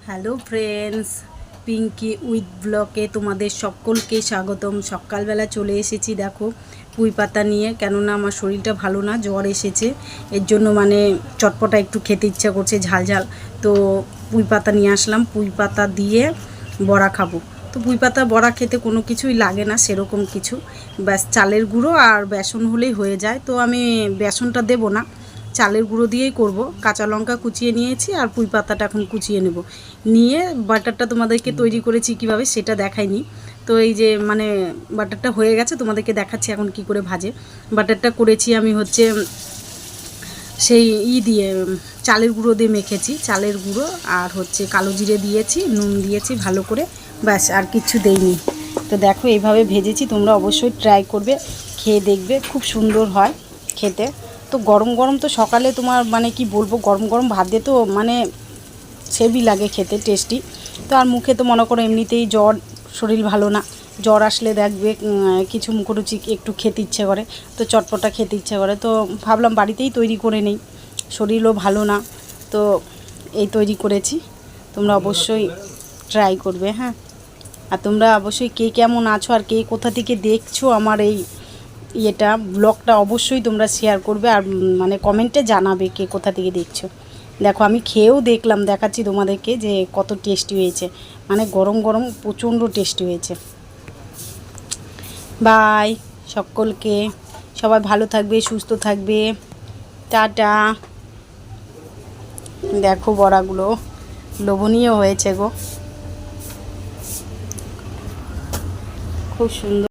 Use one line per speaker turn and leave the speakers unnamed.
Hello friends, Pinki with ব্লকে তোমাদের সকলকে স্বাগতম। সকালবেলা চলে এসেছি দেখো পুঁই পাতা নিয়ে, কেননা আমার শরীরটা ভালো না, জ্বর এসেছে, এর জন্য মানে চটপটা একটু খেতে ইচ্ছা করছে, ঝাল ঝাল। তো পুঁই পাতা নিয়ে আসলাম, পুঁই পাতা দিয়ে বড়া খাবো। তো পুঁই পাতা বড়া খেতে কোনো কিছুই লাগে না সেরকম কিছু, ব্যাস চালের গুঁড়ো আর বেসন হলেই হয়ে যায়। তো আমি বেসনটা দেবো না, চালের গুঁড়ো দিয়েই করব। কাঁচা লঙ্কা কুচিয়ে নিয়েছি আর পুঁই পাতাটা এখন কুচিয়ে নেব, নিয়ে বাটারটা তোমাদেরকে তৈরি করেছি কিভাবে সেটা দেখাইনি। তো এই যে মানে বাটারটা হয়ে গেছে, তোমাদেরকে দেখাচ্ছি এখন কি করে ভাজে। বাটারটা করেছি আমি হচ্ছে সেই দিয়ে চালের গুঁড়ো দিয়ে মেখেছি, চালের গুঁড়ো আর হচ্ছে কালো জিরে দিয়েছি, নুন দিয়েছি ভালো করে, ব্যাস আর কিচ্ছু দেইনি। তো দেখো এইভাবে ভেজেছি, তোমরা অবশ্যই ট্রাই করবে, খেয়ে দেখবে, খুব সুন্দর হয় খেতে। তো গরম গরম তো সকালে তোমার মানে কি বলবো, গরম গরম ভাত দিয়ে তো মানে সেবি লাগে খেতে, টেস্টি। তো আর মুখে তো মনে করো এমনিতেই জ্বর, শরীর ভালো না, জ্বর আসলে দেখবে কিছু মুখরুচি একটু খেতে ইচ্ছে করে, তো চটপটা খেতে ইচ্ছে করে। তো ভাবলাম বাড়িতেই তৈরি করে নেই, শরীরও ভালো না, তো এই তৈরি করেছি। তোমরা অবশ্যই ট্রাই করবে, হ্যাঁ। আর তোমরা অবশ্যই কে কেমন আছো আর কে কোথা থেকে দেখছো আমার এই ইয়েটা ব্লগটা অবশ্যই তোমরা শেয়ার করবে, আর মানে কমেন্টে জানাবে কে কোথা থেকে দেখছো। দেখো আমি খেয়েও দেখলাম, দেখাচ্ছি তোমাদেরকে যে কত টেস্টি হয়েছে, মানে গরম গরম প্রচণ্ড টেস্টি হয়েছে। বাই সকলকে, সবাই ভালো থাকবে, সুস্থ থাকবে, টাটা। দেখো বড়াগুলো লোভনীয় হয়েছে গো, খুব সুন্দর।